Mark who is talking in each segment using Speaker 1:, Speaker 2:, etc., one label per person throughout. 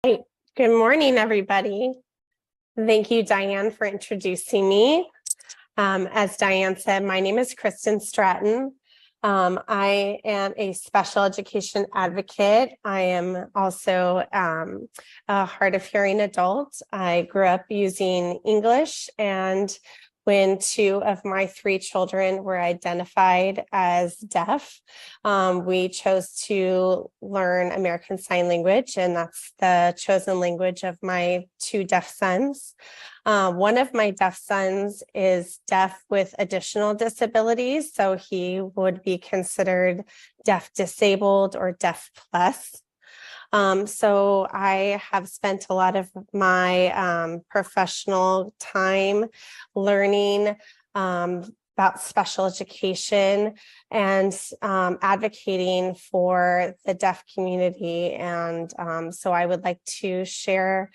Speaker 1: Hi, good morning, everybody. Thank you, Diane, for introducing me. As Diane said, my name is Kristen Stratton. I am a special education advocate. I am also a hard of hearing adult. I grew up using English, and when 2 of my 3 children were identified as deaf, we chose to learn American Sign Language, and that's the chosen language of my 2 deaf sons. One of my deaf sons is deaf with additional disabilities, so he would be considered deaf disabled or deaf plus. So I have spent a lot of my professional time learning about special education and advocating for the deaf community. And so I would like to share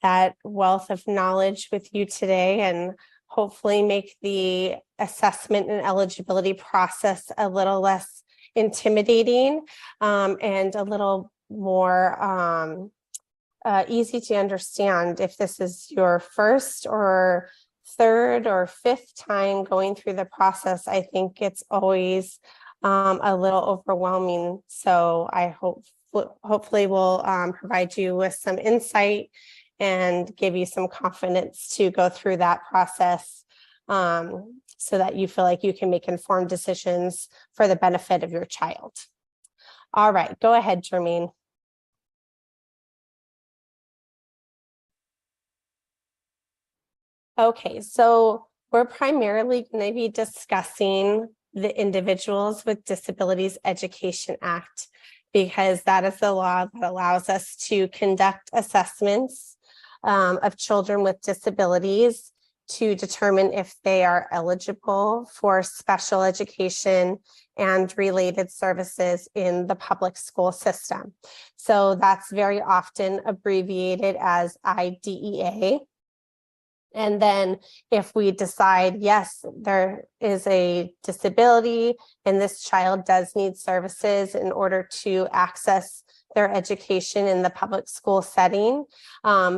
Speaker 1: that wealth of knowledge with you today and hopefully make the assessment and eligibility process a little less intimidating and a little more easy to understand. If this is your first or third or fifth time going through the process, I think it's always a little overwhelming. So I hopefully will provide you with some insight and give you some confidence to go through that process so that you feel like you can make informed decisions for the benefit of your child. All right, go ahead, Jermaine. Okay, so we're primarily going to be discussing the Individuals with Disabilities Education Act, because that is the law that allows us to conduct assessments of children with disabilities to determine if they are eligible for special education and related services in the public school system. So that's very often abbreviated as IDEA. And then if we decide, yes, there is a disability and this child does need services in order to access their education in the public school setting,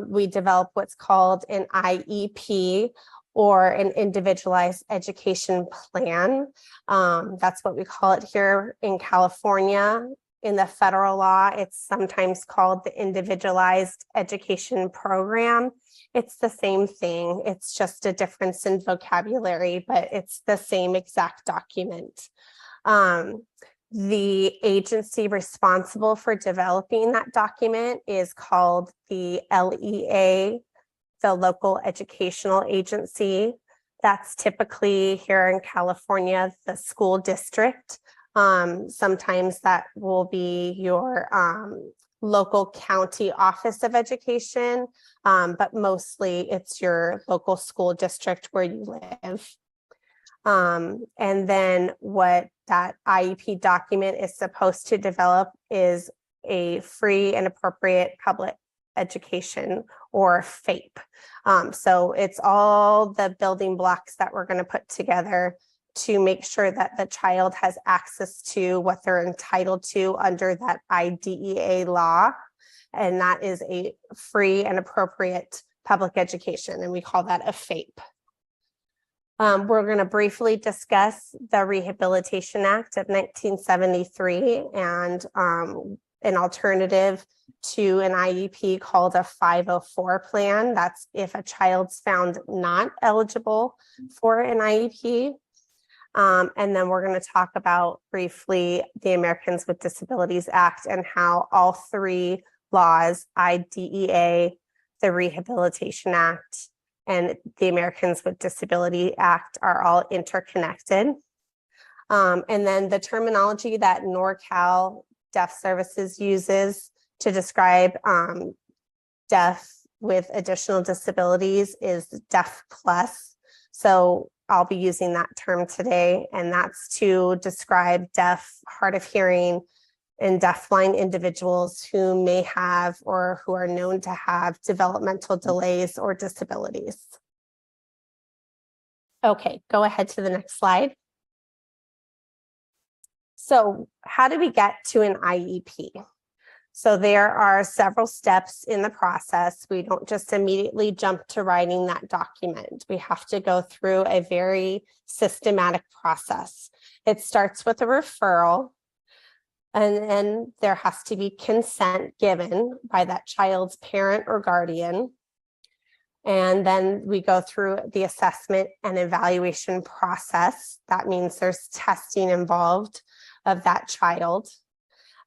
Speaker 1: we develop what's called an IEP, or an individualized education plan. That's what we call it here in California. In the federal law, it's sometimes called the Individualized Education Program. It's the same thing. It's just a difference in vocabulary, but it's the same exact document. The agency responsible for developing that document is called the LEA, the Local Educational Agency. That's typically here in California, the school district. Sometimes that will be your local county office of education, but mostly it's your local school district where you live. And then what that IEP document is supposed to develop is a free and appropriate public education, or FAPE. So it's all the building blocks that we're going to put together to make sure that the child has access to what they're entitled to under that IDEA law. And that is a free and appropriate public education, and we call that a FAPE. We're going to briefly discuss the Rehabilitation Act of 1973 and an alternative to an IEP called a 504 plan. That's if a child's found not eligible for an IEP. And then we're going to talk about briefly the Americans with Disabilities Act and how all 3 laws, IDEA, the Rehabilitation Act, and the Americans with Disability Act, are all interconnected. And then the terminology that NorCal Deaf Services uses to describe deaf with additional disabilities is deaf plus. So I'll be using that term today, and that's to describe deaf, hard of hearing, and deafblind individuals who may have or who are known to have developmental delays or disabilities. Okay, go ahead to the next slide. So how do we get to an IEP? So there are several steps in the process. We don't just immediately jump to writing that document. We have to go through a very systematic process. It starts with a referral, and then there has to be consent given by that child's parent or guardian. And then we go through the assessment and evaluation process. That means there's testing involved of that child.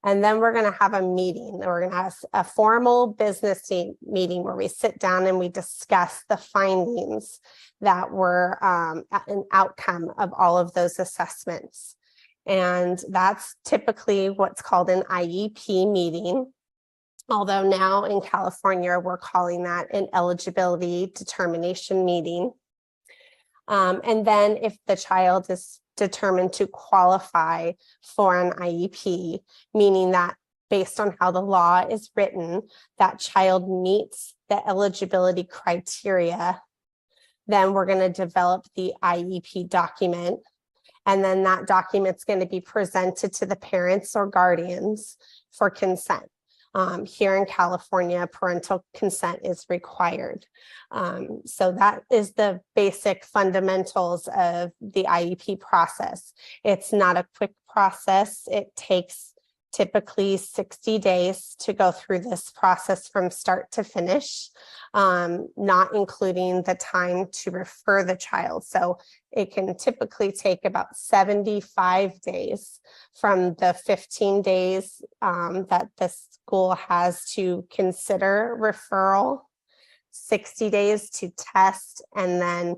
Speaker 1: And then we're going to have a meeting. We're going to have a formal business meeting where we sit down and we discuss the findings that were an outcome of all of those assessments. And that's typically what's called an IEP meeting. Although now in California, we're calling that an eligibility determination meeting. And then if the child is determined to qualify for an IEP, meaning that based on how the law is written, that child meets the eligibility criteria, then we're going to develop the IEP document. And then that document's going to be presented to the parents or guardians for consent. Here in California, parental consent is required. So that is the basic fundamentals of the IEP process. It's not a quick process. It takes typically 60 days to go through this process from start to finish, not including the time to refer the child. So it can typically take about 75 days from the 15 days that the school has to consider referral, 60 days to test, and then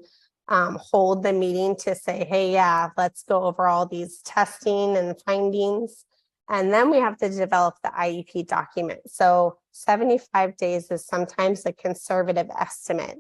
Speaker 1: hold the meeting to say, hey, yeah, let's go over all these testing and findings. And then we have to develop the IEP document. So 75 days is sometimes a conservative estimate.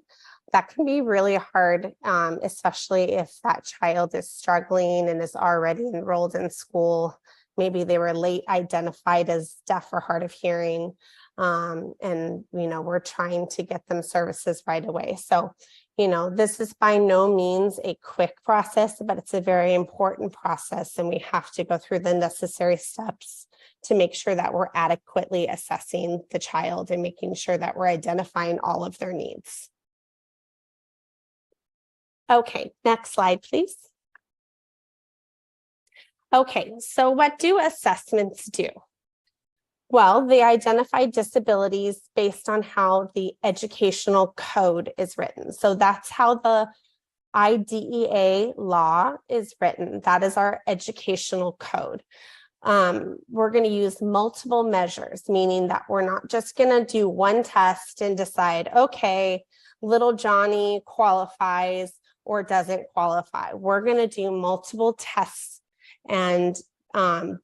Speaker 1: That can be really hard, especially if that child is struggling and is already enrolled in school. Maybe they were late identified as deaf or hard of hearing. And, we're trying to get them services right away. So, this is by no means a quick process, but it's a very important process. And we have to go through the necessary steps to make sure that we're adequately assessing the child and making sure that we're identifying all of their needs. Okay, next slide, please. Okay, so what do assessments do? Well, they identify disabilities based on how the educational code is written. So that's how the IDEA law is written. That is our educational code. We're going to use multiple measures, meaning that we're not just going to do one test and decide, okay, little Johnny qualifies or doesn't qualify. We're going to do multiple tests and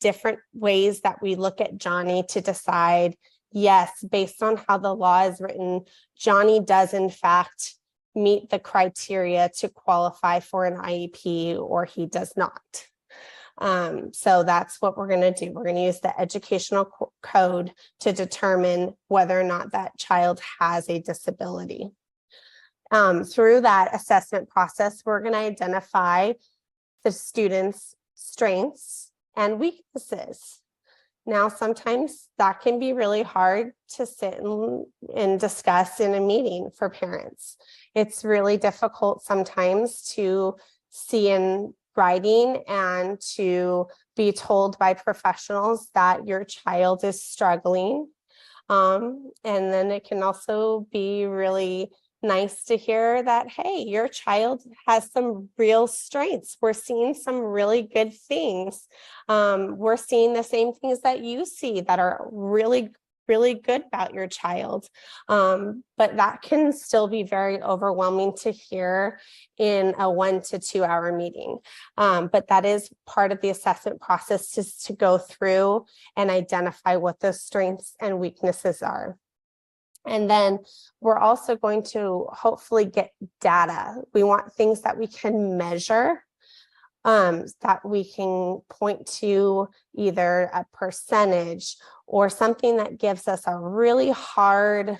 Speaker 1: different ways that we look at Johnny to decide, yes, based on how the law is written, Johnny does in fact meet the criteria to qualify for an IEP or he does not. So that's what we're going to do. We're going to use the educational code to determine whether or not that child has a disability. Through that assessment process, we're going to identify the student's strengths and weaknesses. Now, sometimes that can be really hard to sit and discuss in a meeting for parents. It's really difficult sometimes to see in writing and to be told by professionals that your child is struggling. And then it can also be really nice to hear that, hey, your child has some real strengths. We're seeing some really good things. We're seeing the same things that you see that are really, really good about your child. But that can still be very overwhelming to hear in a 1 to 2 hour meeting. But that is part of the assessment process, just to go through and identify what those strengths and weaknesses are. And then we're also going to hopefully get data. We want things that we can measure, that we can point to either a percentage or something that gives us a really hard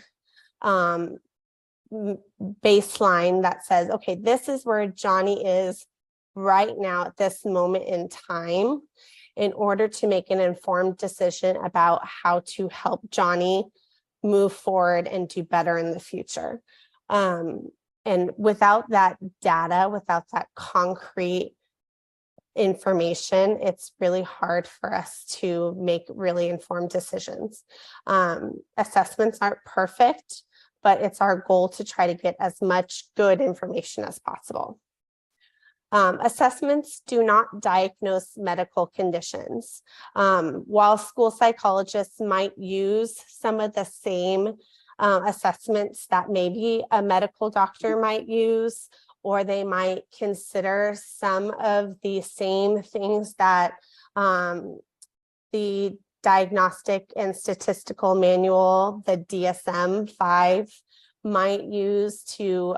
Speaker 1: baseline that says, okay, this is where Johnny is right now at this moment in time. in order to make an informed decision about how to help Johnny move forward and do better in the future. And without that data, without that concrete information, it's really hard for us to make really informed decisions. Assessments aren't perfect, but it's our goal to try to get as much good information as possible. Assessments do not diagnose medical conditions. While school psychologists might use some of the same assessments that maybe a medical doctor might use, or they might consider some of the same things that the Diagnostic and Statistical Manual, the DSM-5, might use to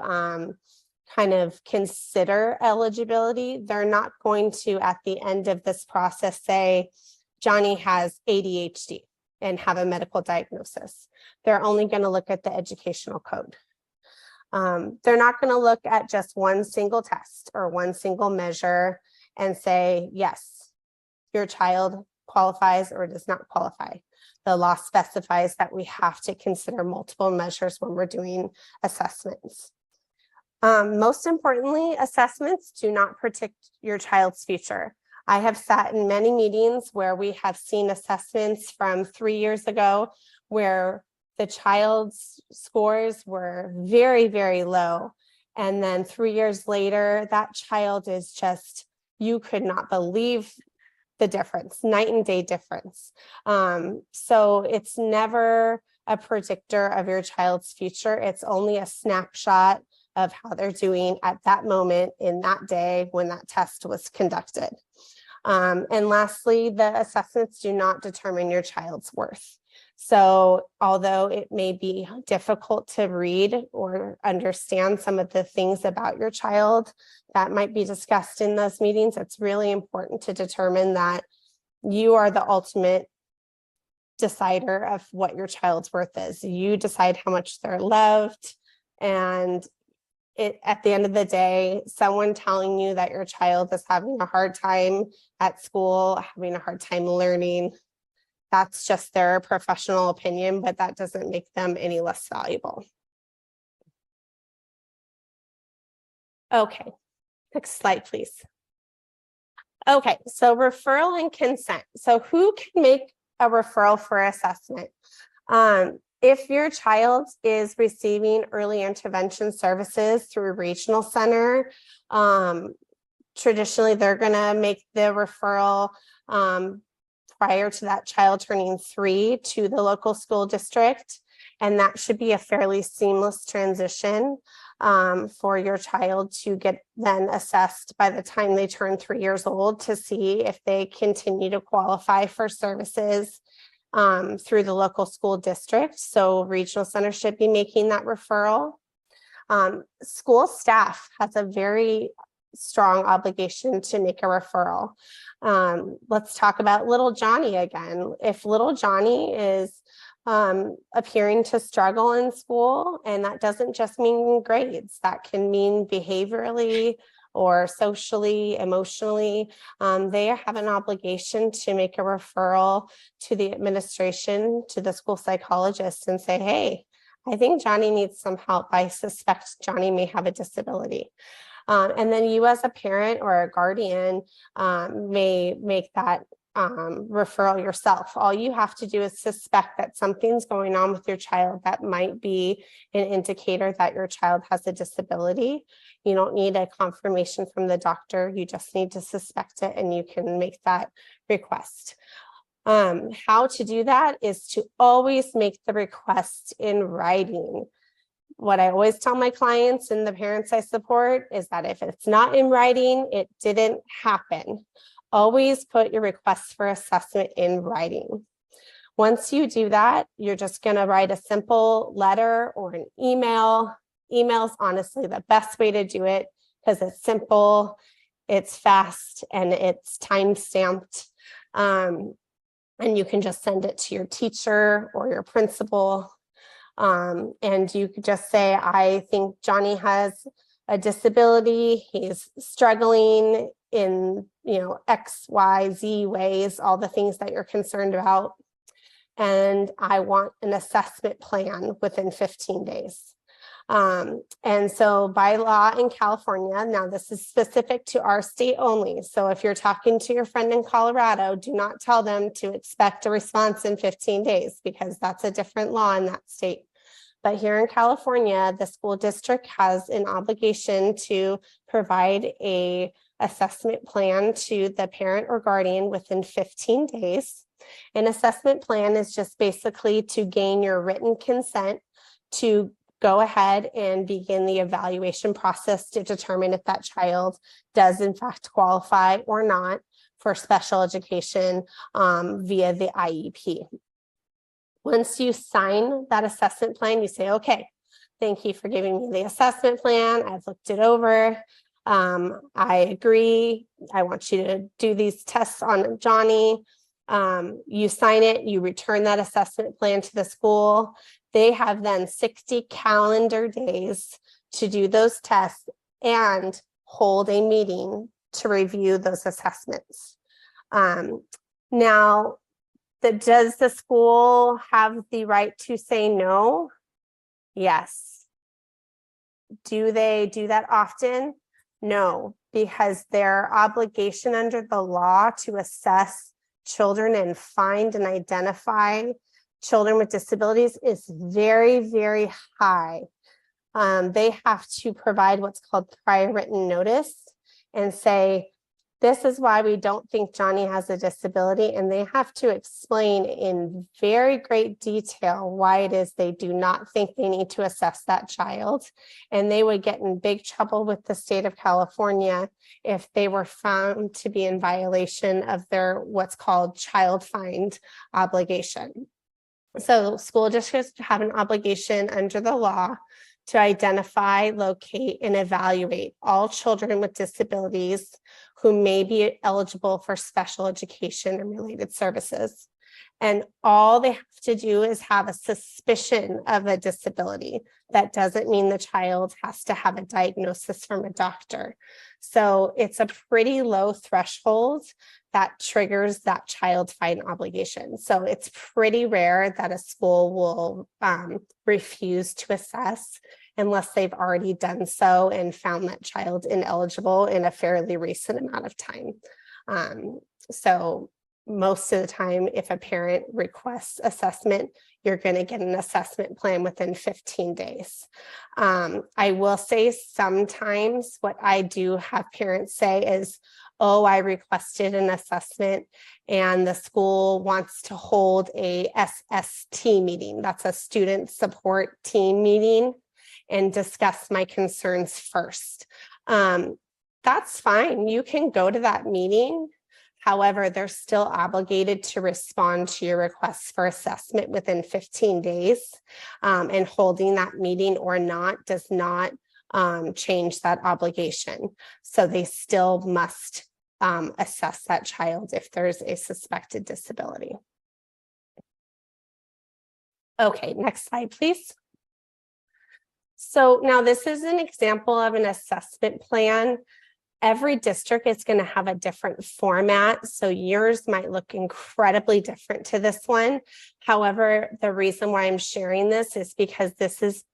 Speaker 1: kind of consider eligibility. They're not going to, at the end of this process, say, Johnny has ADHD and have a medical diagnosis. They're only going to look at the educational code. They're not going to look at just one single test or one single measure and say, yes, your child qualifies or does not qualify. The law specifies that we have to consider multiple measures when we're doing assessments. Most importantly, assessments do not predict your child's future. I have sat in many meetings where we have seen assessments from 3 years ago where the child's scores were very, very low. And then 3 years later, that child is just, you could not believe the difference, night and day difference. So it's never a predictor of your child's future. It's only a snapshot of how they're doing at that moment in that day when that test was conducted. And lastly, the assessments do not determine your child's worth. So although it may be difficult to read or understand some of the things about your child that might be discussed in those meetings, it's really important to determine that you are the ultimate decider of what your child's worth is. You decide how much they're loved, and at the end of the day, someone telling you that your child is having a hard time at school, having a hard time learning, that's just their professional opinion, but that doesn't make them any less valuable. Okay, next slide, please. Okay, so referral and consent. So who can make a referral for assessment? If your child is receiving early intervention services through a regional center, traditionally they're going to make the referral prior to that child turning 3 to the local school district. And that should be a fairly seamless transition for your child to get then assessed by the time they turn 3 years old to see if they continue to qualify for services through the local school district. So regional center should be making that referral. School staff has a very strong obligation to make a referral. Let's talk about little Johnny again. If little Johnny is appearing to struggle in school, and that doesn't just mean grades, that can mean behaviorally or socially, emotionally, they have an obligation to make a referral to the administration, to the school psychologist, and say, hey, I think Johnny needs some help. I suspect Johnny may have a disability. And then you as a parent or a guardian may make that referral yourself. All you have to do is suspect that something's going on with your child that might be an indicator that your child has a disability. You don't need a confirmation from the doctor. You just need to suspect it, and you can make that request. How to do that is to always make the request in writing. What I always tell my clients and the parents I support is that if it's not in writing, it didn't happen. Always put your request for assessment in writing. Once you do that, you're just going to write a simple letter or an email. Email's honestly the best way to do it because it's simple, it's fast, and it's time-stamped. And you can just send it to your teacher or your principal. And you could just say, I think Johnny has a disability, he's struggling in, X, Y, Z ways, all the things that you're concerned about. And I want an assessment plan within 15 days. And so by law in California, now this is specific to our state only. So if you're talking to your friend in Colorado, do not tell them to expect a response in 15 days because that's a different law in that state. But here in California, the school district has an obligation to provide a assessment plan to the parent or guardian within 15 days. An assessment plan is just basically to gain your written consent to go ahead and begin the evaluation process to determine if that child does in fact qualify or not for special education via the IEP. Once you sign that assessment plan, you say, okay, thank you for giving me the assessment plan. I've looked it over. I agree. I want you to do these tests on Johnny. You sign it, you return that assessment plan to the school. They have then 60 calendar days to do those tests and hold a meeting to review those assessments. Now, does the school have the right to say no? Yes. Do they do that often? No, because their obligation under the law to assess children and find and identify children with disabilities is very, very high. They have to provide what's called prior written notice and say, this is why we don't think Johnny has a disability, and they have to explain in very great detail why it is they do not think they need to assess that child. And they would get in big trouble with the state of California if they were found to be in violation of their what's called child find obligation. So school districts have an obligation under the law to identify, locate, and evaluate all children with disabilities who may be eligible for special education and related services. And all they have to do is have a suspicion of a disability. That doesn't mean the child has to have a diagnosis from a doctor. So it's a pretty low threshold that triggers that child find obligation. So it's pretty rare that a school will refuse to assess unless they've already done so and found that child ineligible in a fairly recent amount of time. So most of the time, if a parent requests assessment, you're going to get an assessment plan within 15 days. I will say sometimes what I do have parents say is, oh, I requested an assessment and the school wants to hold a SST meeting. That's a student support team meeting, and discuss my concerns first. That's fine. You can go to that meeting. However, they're still obligated to respond to your requests for assessment within 15 days. And holding that meeting or not does not change that obligation. So they still must assess that child if there's a suspected disability. Okay, next slide, please. So now this is an example of an assessment plan. Every district is going to have a different format, so yours might look incredibly different to this one. However, the reason why I'm sharing this is because this is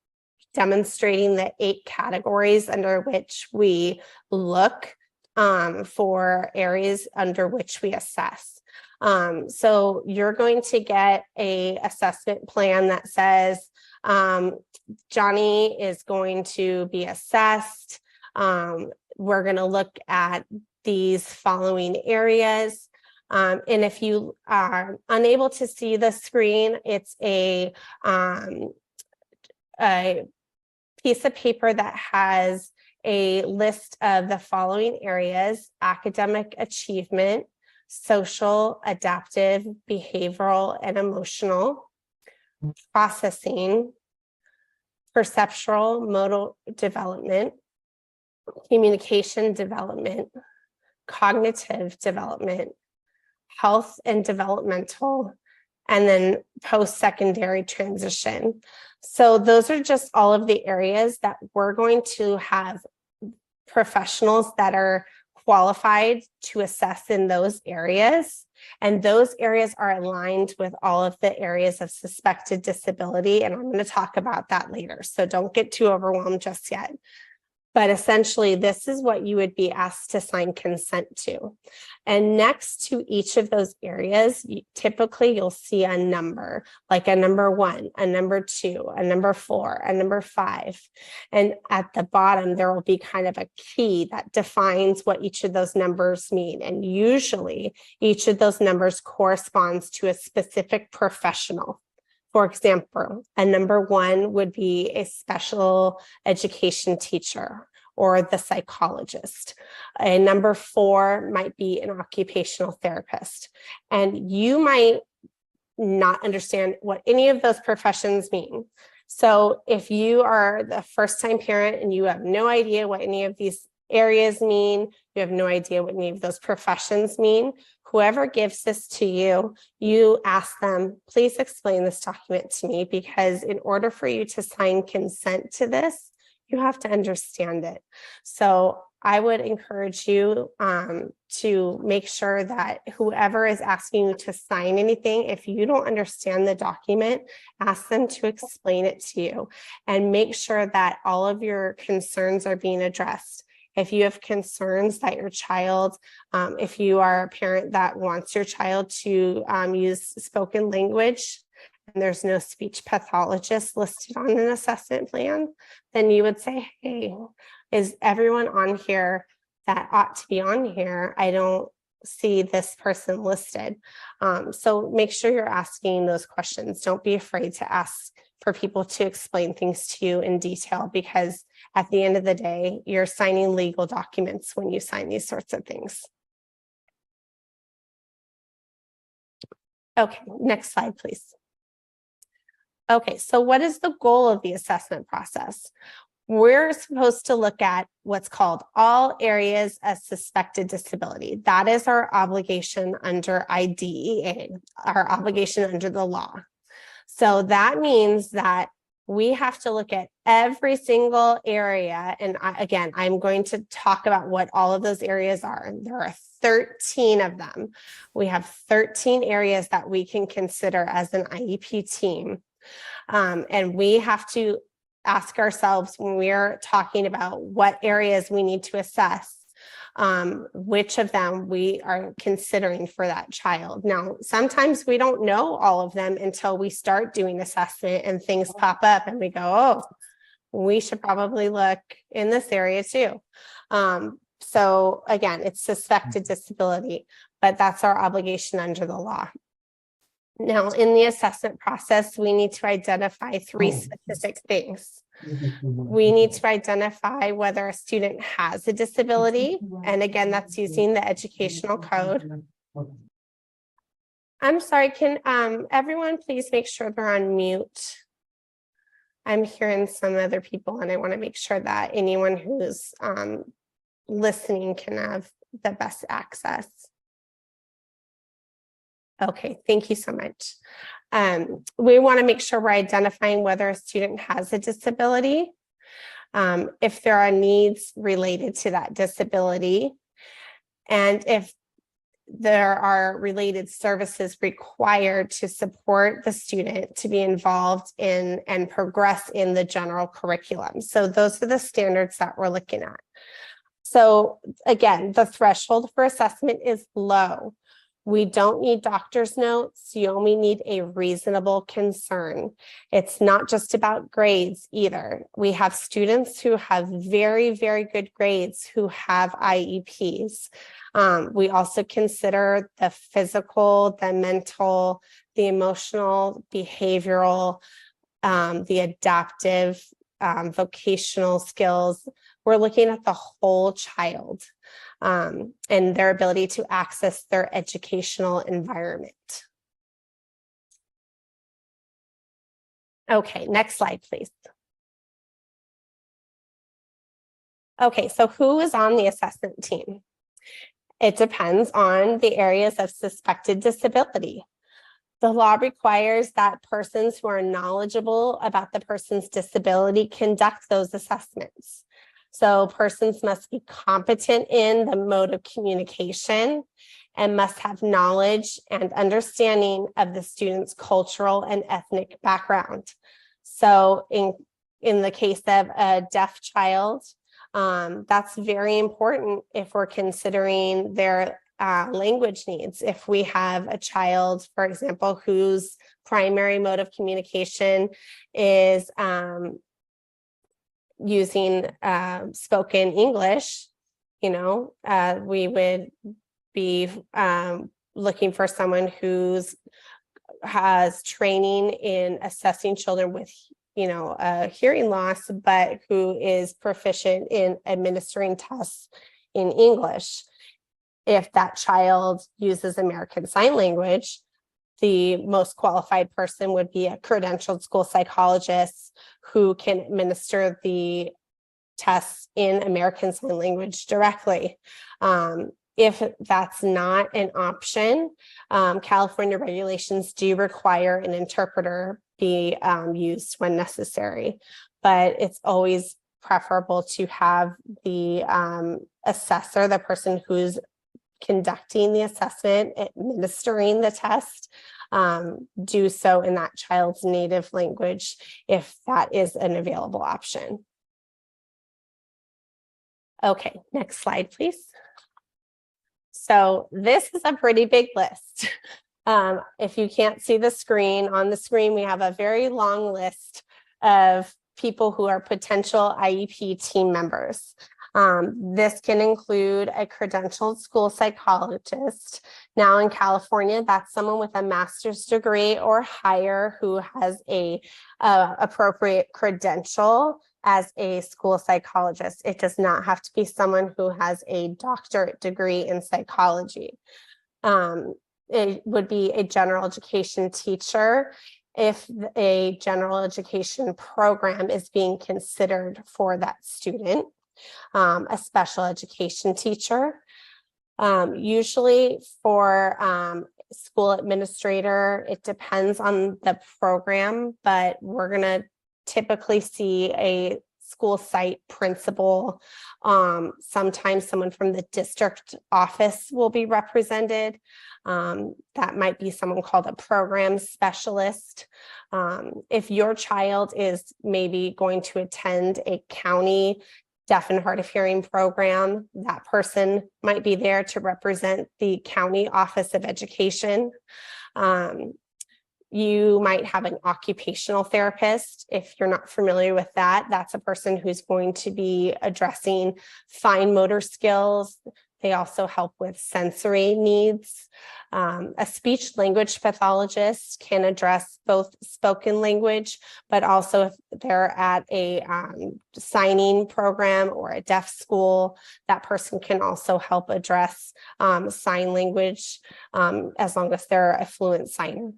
Speaker 1: demonstrating the 8 categories under which we look for areas under which we assess. So you're going to get an assessment plan that says Johnny is going to be assessed. We're going to look at these following areas. And if you are unable to see the screen, it's a piece of paper that has a list of the following areas: academic achievement, social, adaptive, behavioral, and emotional, processing, perceptual, modal development, communication development, cognitive development, health and developmental, and then post-secondary transition. So those are just all of the areas that we're going to have professionals that are qualified to assess in those areas. And those areas are aligned with all of the areas of suspected disability. And I'm going to talk about that later. So don't get too overwhelmed just yet. But essentially, this is what you would be asked to sign consent to. And next to each of those areas, typically you'll see a number, like a number 1, a number 2, a number 4, a number 5. And at the bottom, there will be kind of a key that defines what each of those numbers mean. And usually each of those numbers corresponds to a specific professional. For example, a number 1 would be a special education teacher or the psychologist. A number 4 might be an occupational therapist. And you might not understand what any of those professions mean. So if you are the first-time parent and you have no idea what any of these areas mean, you have no idea what any of those professions mean, whoever gives this to you, you ask them, please explain this document to me, because in order for you to sign consent to this, you have to understand it. So I would encourage you to make sure that whoever is asking you to sign anything, if you don't understand the document, ask them to explain it to you and make sure that all of your concerns are being addressed. If you have concerns that your child, if you are a parent that wants your child to use spoken language and there's no speech pathologist listed on an assessment plan, then you would say, hey, is everyone on here that ought to be on here? I don't see this person listed. So make sure you're asking those questions. Don't be afraid to ask for people to explain things to you in detail, because at the end of the day, you're signing legal documents when you sign these sorts of things. Okay, next slide, please. Okay, so what is the goal of the assessment process? We're supposed to look at what's called all areas of suspected disability. That is our obligation under IDEA, our obligation under the law. So that means that we have to look at every single area. And again, I'm going to talk about what all of those areas are. And there are 13 of them. We have 13 areas that we can consider as an IEP team. And we have to ask ourselves when we're talking about what areas we need to assess, which of them we are considering for that child. Now, sometimes we don't know all of them until we start doing assessment and things pop up and we go, oh, we should probably look in this area too. So again, it's suspected disability, but that's our obligation under the law. Now, in the assessment process, we need to identify 3 specific things. We need to identify whether a student has a disability. And again, that's using the educational code. I'm sorry, can everyone please make sure they're on mute? I'm hearing some other people and I want to make sure that anyone who's listening can have the best access. Okay, thank you so much. We want to make sure we're identifying whether a student has a disability, if there are needs related to that disability, and if there are related services required to support the student to be involved in and progress in the general curriculum. So those are the standards that we're looking at. So again, the threshold for assessment is low. We don't need doctor's notes. You only need a reasonable concern. It's not just about grades either. We have students who have very, very good grades who have IEPs. We also consider the physical, the mental, the emotional, behavioral, the adaptive, vocational skills. We're looking at the whole child. And their ability to access their educational environment. Okay, next slide, please. Okay, so who is on the assessment team? It depends on the areas of suspected disability. The law requires that persons who are knowledgeable about the person's disability conduct those assessments. So persons must be competent in the mode of communication and must have knowledge and understanding of the student's cultural and ethnic background. So in the case of a deaf child, that's very important if we're considering their language needs. If we have a child, for example, whose primary mode of communication is using spoken English, we would be looking for someone who's has training in assessing children with hearing loss, but who is proficient in administering tests in English. If that child uses American Sign Language, the most qualified person would be a credentialed school psychologist who can administer the tests in American Sign Language directly. If that's not an option, California regulations do require an interpreter be used when necessary, but it's always preferable to have the assessor, the person who's conducting the assessment, administering the test, do so in that child's native language if that is an available option. Okay, next slide, please. So this is a pretty big list. If you can't see the screen, on the screen we have a very long list of people who are potential IEP team members. This can include a credentialed school psychologist. Now in California, that's someone with a master's degree or higher who has a appropriate credential as a school psychologist. It does not have to be someone who has a doctorate degree in psychology. It would be a general education teacher if a general education program is being considered for that student. A special education teacher. Usually for school administrator, it depends on the program, but we're going to typically see a school site principal. Sometimes someone from the district office will be represented. That might be someone called a program specialist. If your child is maybe going to attend a county deaf and hard of hearing program, that person might be there to represent the county office of education. You might have an occupational therapist. If you're not familiar with that, that's a person who's going to be addressing fine motor skills. They also help with sensory needs. A speech language pathologist can address both spoken language, but also if they're at a signing program or a deaf school, that person can also help address sign language as long as they're a fluent signer.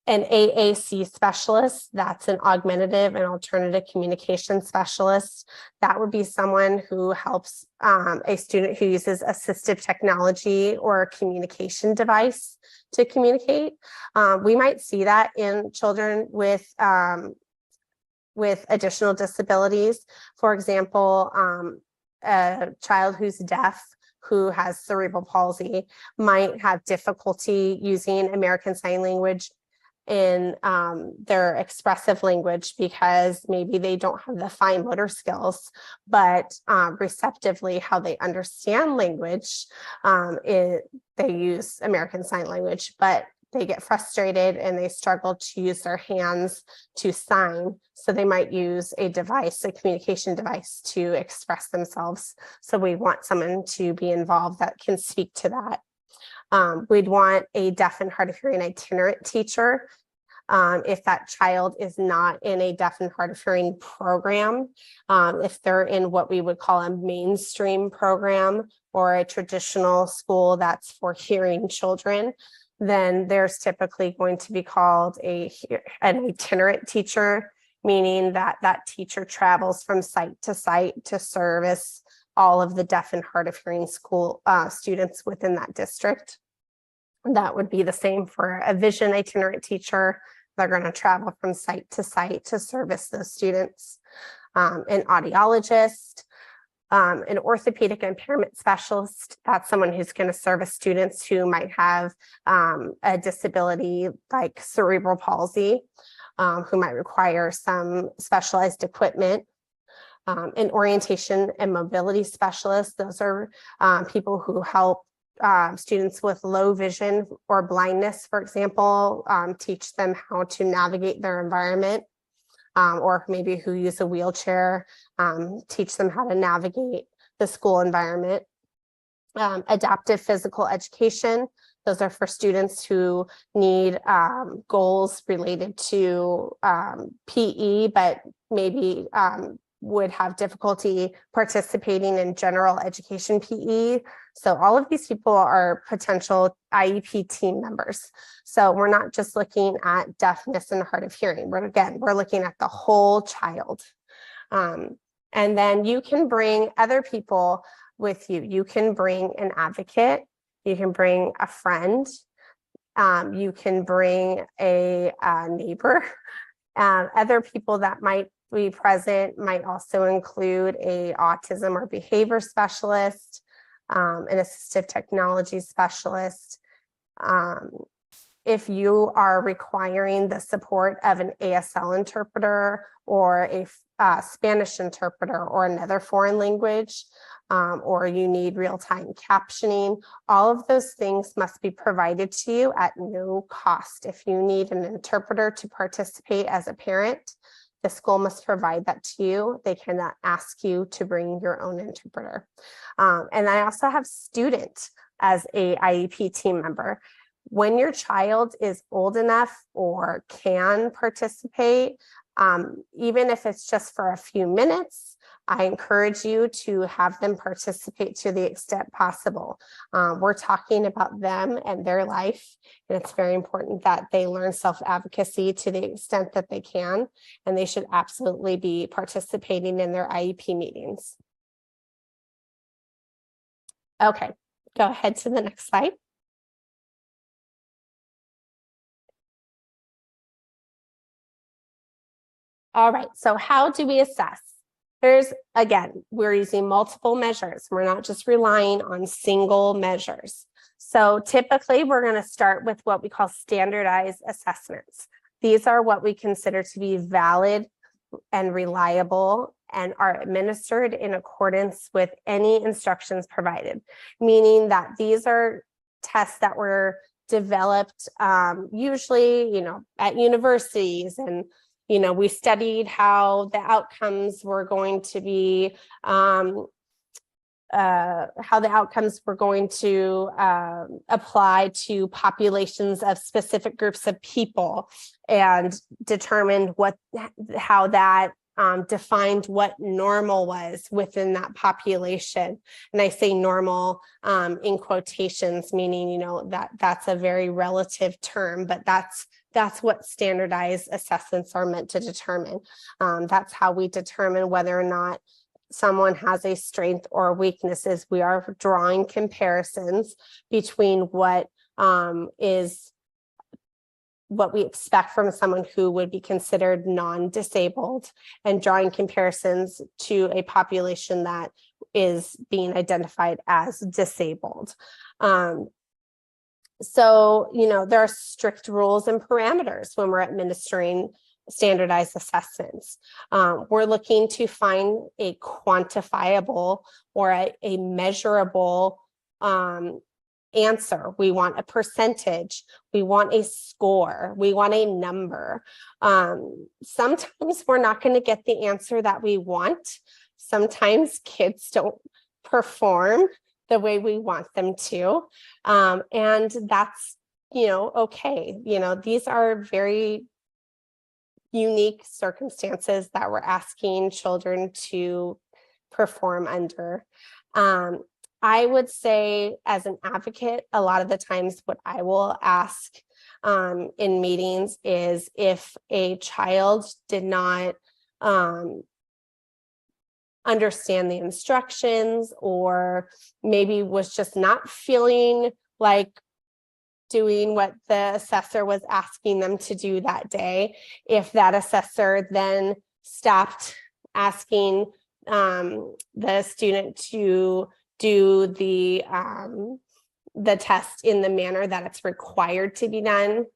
Speaker 1: An AAC specialist, that's an augmentative and alternative communication specialist. That would be someone who helps a student who uses assistive technology or a communication device to communicate. We might see that in children with additional disabilities. For example, a child who's deaf who has cerebral palsy might have difficulty using American Sign Language in their expressive language because maybe they don't have the fine motor skills, but receptively how they understand language, they use American Sign Language, but they get frustrated and they struggle to use their hands to sign. So they might use a device, a communication device, to express themselves. So we want someone to be involved that can speak to that. We'd want a deaf and hard of hearing itinerant teacher if that child is not in a deaf and hard of hearing program. If they're in what we would call a mainstream program or a traditional school that's for hearing children, then there's typically going to be called an itinerant teacher, meaning that that teacher travels from site to service all of the deaf and hard of hearing school students within that district. That would be the same for a vision itinerant teacher. They're going to travel from site to service those students. an audiologist, an orthopedic impairment specialist. That's someone who's going to service students who might have a disability like cerebral palsy, who might require some specialized equipment. An orientation and mobility specialist. Those are people who help students with low vision or blindness, for example, teach them how to navigate their environment, or maybe who use a wheelchair, teach them how to navigate the school environment. Adaptive physical education. Those are for students who need goals related to PE, but maybe would have difficulty participating in general education PE. So all of these people are potential IEP team members. So we're not just looking at deafness and hard of hearing. We're looking at the whole child. And then you can bring other people with you. You can bring an advocate. You can bring a friend. You can bring a neighbor. Other people that might be present might also include a autism or behavior specialist, an assistive technology specialist. If you are requiring the support of an ASL interpreter or a Spanish interpreter or another foreign language, or you need real-time captioning, all of those things must be provided to you at no cost. If you need an interpreter to participate as a parent, the school must provide that to you. They cannot ask you to bring your own interpreter. And I also have student as a IEP team member. When your child is old enough or can participate, even if it's just for a few minutes, I encourage you to have them participate to the extent possible. We're talking about them and their life, and it's very important that they learn self-advocacy to the extent that they can, and they should absolutely be participating in their IEP meetings. Okay, go ahead to the next slide. All right, so how do we assess? Again, we're using multiple measures. We're not just relying on single measures. So typically we're going to start with what we call standardized assessments. These are what we consider to be valid and reliable and are administered in accordance with any instructions provided, meaning that these are tests that were developed usually, at universities, and we studied how the outcomes were going to be, apply to populations of specific groups of people, and determined how that defined what normal was within that population. And I say normal in quotations, meaning, that's a very relative term, but that's what standardized assessments are meant to determine. That's how we determine whether or not someone has a strength or weaknesses. We are drawing comparisons between what we expect from someone who would be considered non-disabled, and drawing comparisons to a population that is being identified as disabled. So, there are strict rules and parameters when we're administering standardized assessments. We're looking to find a quantifiable or a measurable answer. We want a percentage. We want a score. We want a number. Sometimes we're not going to get the answer that we want. Sometimes kids don't perform the way we want them to. And that's, okay. These are very unique circumstances that we're asking children to perform under. I would say, as an advocate, a lot of the times what I will ask in meetings is if a child did not understand the instructions, or maybe was just not feeling like doing what the assessor was asking them to do that day, if that assessor then stopped asking the student to do the test in the manner that it's required to be done,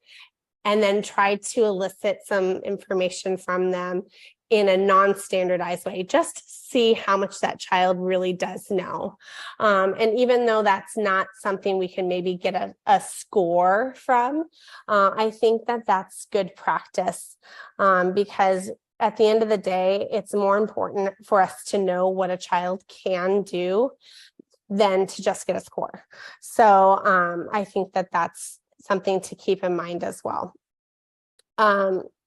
Speaker 1: and then try to elicit some information from them in a non-standardized way, just to see how much that child really does know. And even though that's not something we can maybe get a score from, I think that that's good practice, because at the end of the day, it's more important for us to know what a child can do than to just get a score. So I think that that's something to keep in mind as well.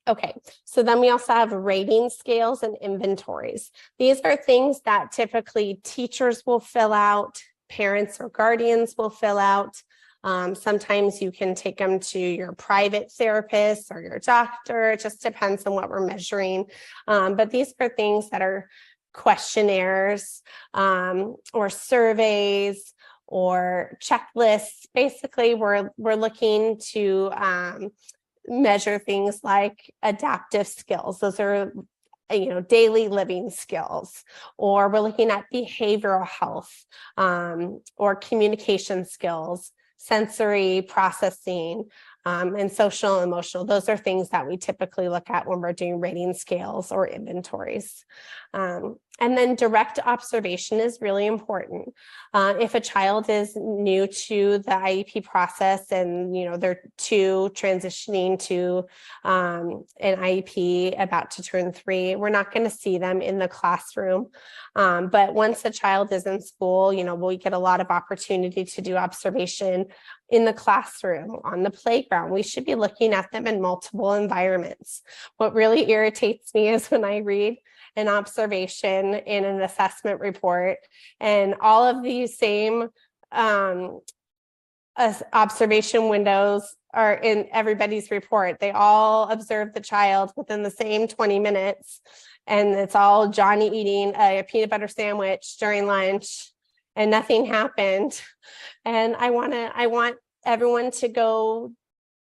Speaker 1: Okay, so then we also have rating scales and inventories. These are things that typically teachers will fill out, parents or guardians will fill out. Sometimes you can take them to your private therapist or your doctor. It just depends on what we're measuring. But these are things that are questionnaires or surveys or checklists. Basically, we're looking to measure things like adaptive skills. Those are, you know, daily living skills, or we're looking at behavioral health, or communication skills, sensory processing, and social and emotional. Those are things that we typically look at when we're doing rating scales or inventories. And then direct observation is really important. If a child is new to the IEP process and, you know, they're transitioning to an IEP about to turn 3, we're not going to see them in the classroom. But once the child is in school, you know, we get a lot of opportunity to do observation in the classroom, on the playground. We should be looking at them in multiple environments. What really irritates me is when I read an observation in an assessment report and all of these same observation windows are in everybody's report. They all observe the child within the same 20 minutes, and it's all Johnny eating a peanut butter sandwich during lunch and nothing happened. And I want everyone to go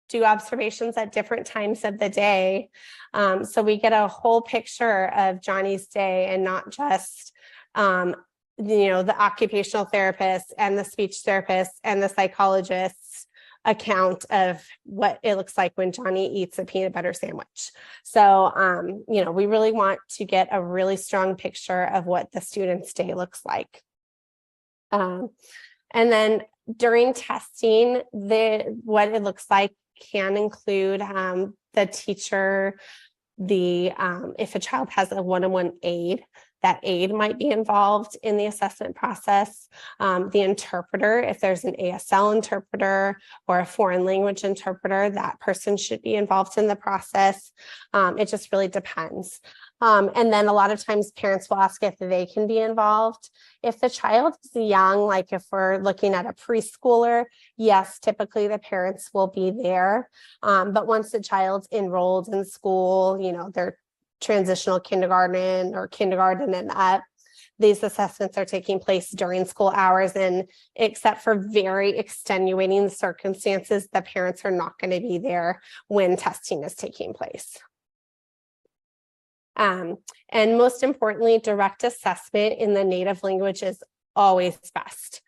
Speaker 1: do observations at different times of the day, so we get a whole picture of Johnny's day and not just you know, the occupational therapist and the speech therapist and the psychologist's account of what it looks like when Johnny eats a peanut butter sandwich. So you know, we really want to get a really strong picture of what the student's day looks like. And then during testing, what it looks like can include the teacher, if a child has a one-on-one aide, that aide might be involved in the assessment process. The interpreter, if there's an ASL interpreter or a foreign language interpreter, that person should be involved in the process. It just really depends. And then a lot of times parents will ask if they can be involved. If the child is young, like if we're looking at a preschooler, yes, typically the parents will be there. But once the child's enrolled in school, you know, they're transitional kindergarten or kindergarten and up, these assessments are taking place during school hours, and except for very extenuating circumstances, the parents are not going to be there when testing is taking place. And most importantly, direct assessment in the native language is always best.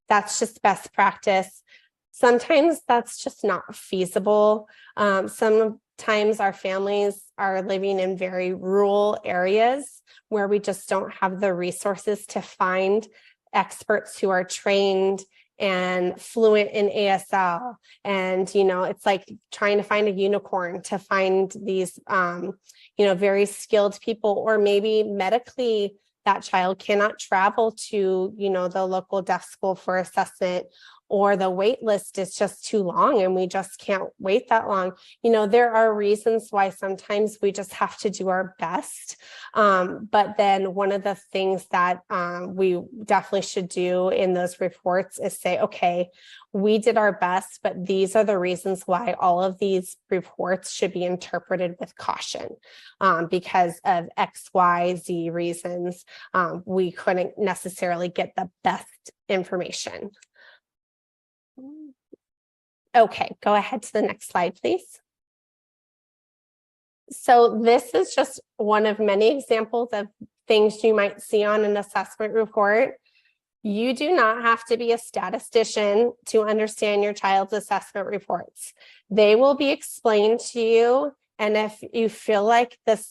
Speaker 1: That's just best practice. Sometimes that's just not feasible. Sometimes our families are living in very rural areas where we just don't have the resources to find experts who are trained and fluent in ASL. And, you know, it's like trying to find a unicorn to find these, you know, very skilled people, or maybe medically that child cannot travel to, you know, the local deaf school for assessment, or the wait list is just too long and we just can't wait that long. You know, there are reasons why sometimes we just have to do our best. But then one of the things that we definitely should do in those reports is say, okay, we did our best, but these are the reasons why all of these reports should be interpreted with caution, because of X, Y, Z reasons. We couldn't necessarily get the best information. Mm. Okay, go ahead to the next slide, please. So this is just one of many examples of things you might see on an assessment report. You do not have to be a statistician to understand your child's assessment reports. They will be explained to you. And if you feel like the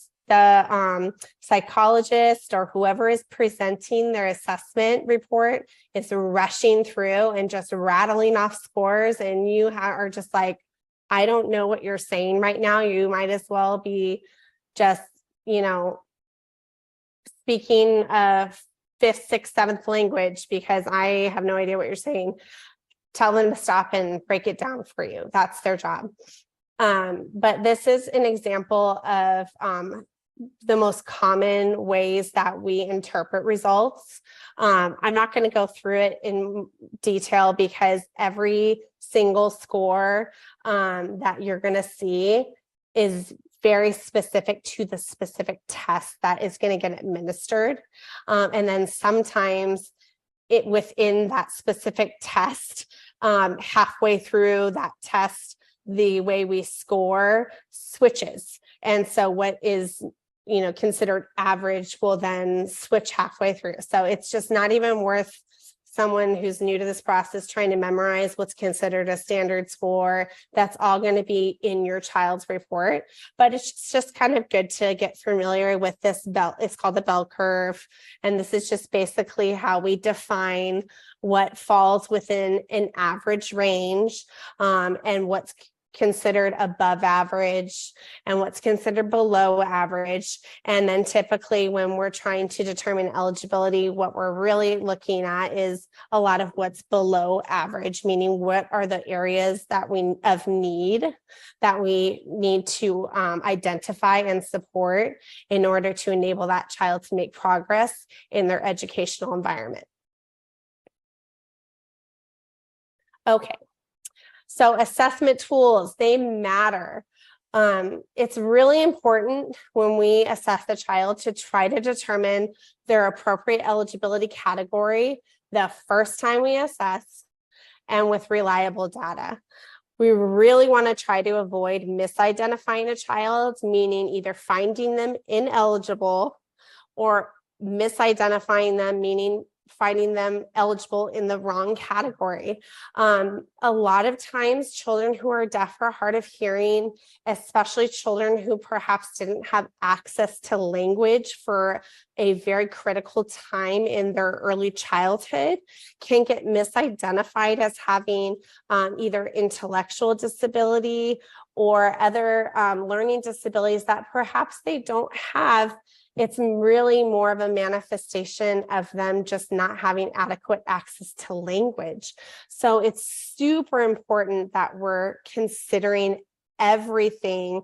Speaker 1: psychologist or whoever is presenting their assessment report is rushing through and just rattling off scores, and you are just like, I don't know what you're saying right now, you might as well be just, speaking a fifth, sixth, seventh language because I have no idea what you're saying. Tell them to stop and break it down for you. That's their job. But this is an example of the most common ways that we interpret results. I'm not going to go through it in detail because every single score that you're going to see is very specific to the specific test that is going to get administered. And then sometimes it within that specific test, halfway through that test, the way we score switches. And so what is considered average will then switch halfway through. So it's just not even worth someone who's new to this process trying to memorize what's considered a standard score. That's all going to be in your child's report, but it's just kind of good to get familiar with this bell. It's called the bell curve. And this is just basically how we define what falls within an average range, and what's considered above average and what's considered below average. And then typically when we're trying to determine eligibility, what we're really looking at is a lot of what's below average, meaning what are the areas that we need to identify and support in order to enable that child to make progress in their educational environment. Okay. So assessment tools, they matter. It's really important when we assess a child to try to determine their appropriate eligibility category the first time we assess and with reliable data. We really want to try to avoid misidentifying a child, meaning either finding them ineligible or misidentifying them, meaning finding them eligible in the wrong category. A lot of times children who are deaf or hard of hearing, especially children who perhaps didn't have access to language for a very critical time in their early childhood, can get misidentified as having either intellectual disability or other learning disabilities that perhaps they don't have. It's really more of a manifestation of them just not having adequate access to language. So it's super important that we're considering everything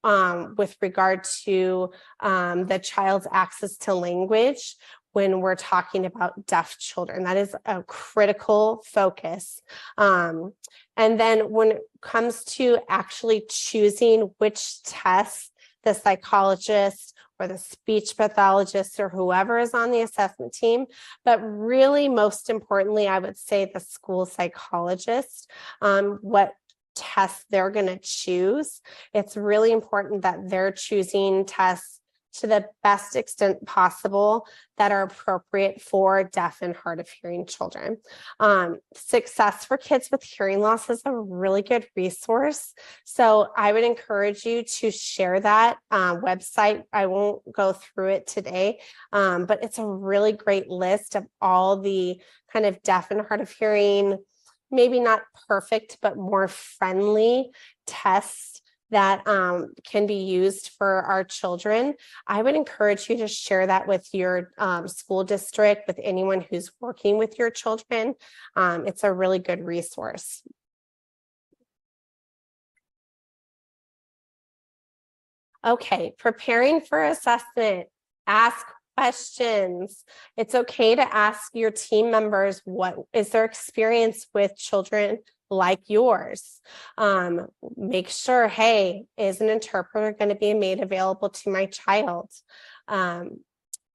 Speaker 1: with regard to the child's access to language when we're talking about deaf children. That is a critical focus. And then when it comes to actually choosing which test the psychologist or the speech pathologist or whoever is on the assessment team, but really most importantly, I would say the school psychologist, what tests they're going to choose. It's really important that they're choosing tests to the best extent possible that are appropriate for deaf and hard of hearing children. Success for Kids with Hearing Loss is a really good resource. So I would encourage you to share that website. I won't go through it today, but it's a really great list of all the kind of deaf and hard of hearing, maybe not perfect, but more friendly tests that can be used for our children. I would encourage you to share that with your school district, with anyone who's working with your children. It's a really good resource. Okay, preparing for assessment, ask questions. It's okay to ask your team members what is their experience with children like yours. Make sure, hey, is an interpreter going to be made available to my child?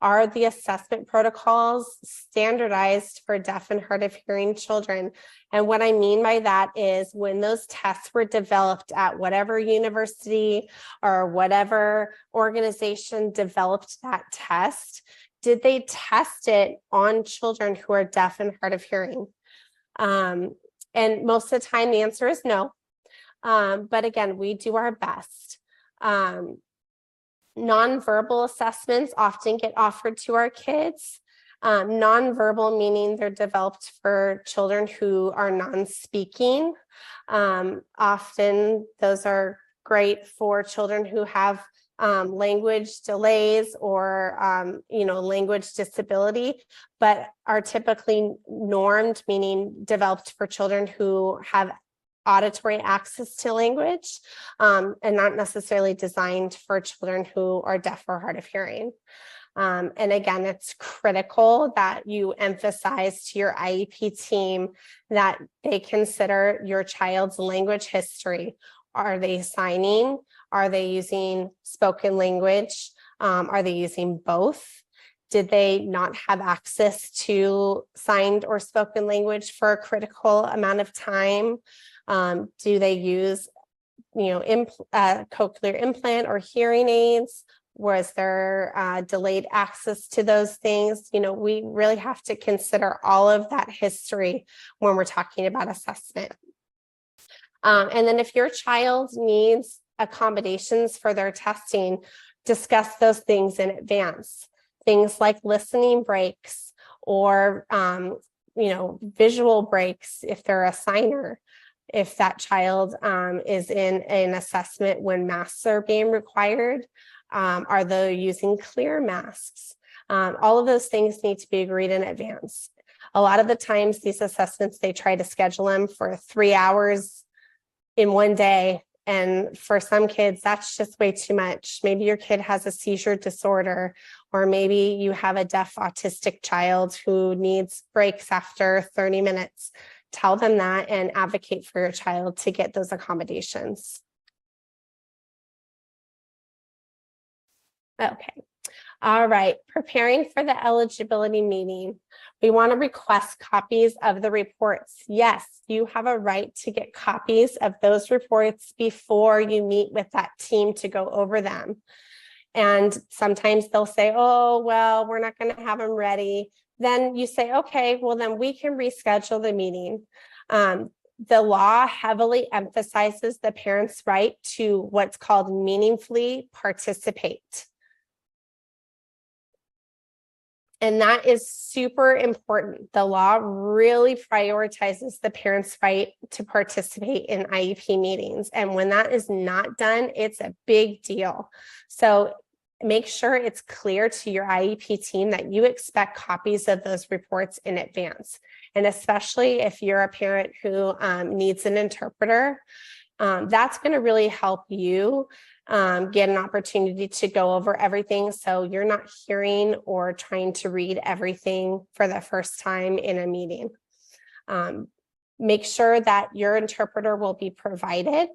Speaker 1: Are the assessment protocols standardized for deaf and hard of hearing children? And what I mean by that is when those tests were developed at whatever university or whatever organization developed that test, did they test it on children who are deaf and hard of hearing? And most of the time the answer is no. But again, we do our best. Nonverbal assessments often get offered to our kids. Nonverbal meaning they're developed for children who are non-speaking. Often those are great for children who have language delays or language disability, but are typically normed, meaning developed for children who have auditory access to language, and not necessarily designed for children who are deaf or hard of hearing. And again, it's critical that you emphasize to your IEP team that they consider your child's language history. Are they signing? Are they using spoken language? Are they using both? Did they not have access to signed or spoken language for a critical amount of time? Do they use, cochlear implant or hearing aids? Was there delayed access to those things? We really have to consider all of that history when we're talking about assessment. And then if your child needs accommodations for their testing, discuss those things in advance. Things like listening breaks or, visual breaks if they're a signer. If that child is in an assessment when masks are being required, are they using clear masks? All of those things need to be agreed in advance. A lot of the times these assessments, they try to schedule them for 3 hours in one day. And for some kids, that's just way too much. Maybe your kid has a seizure disorder, or maybe you have a deaf autistic child who needs breaks after 30 minutes. Tell them that and advocate for your child to get those accommodations. Okay. All right. Preparing for the eligibility meeting. We want to request copies of the reports. Yes, you have a right to get copies of those reports before you meet with that team to go over them. And sometimes they'll say, oh, well, we're not going to have them ready. Then you say, okay, well, then we can reschedule the meeting. The law heavily emphasizes the parent's right to what's called meaningfully participate. And that is super important. The law really prioritizes the parent's right to participate in IEP meetings. And when that is not done, it's a big deal. So make sure it's clear to your IEP team that you expect copies of those reports in advance. And especially if you're a parent who needs an interpreter, that's going to really help you get an opportunity to go over everything, so you're not hearing or trying to read everything for the first time in a meeting. Make sure that your interpreter will be provided,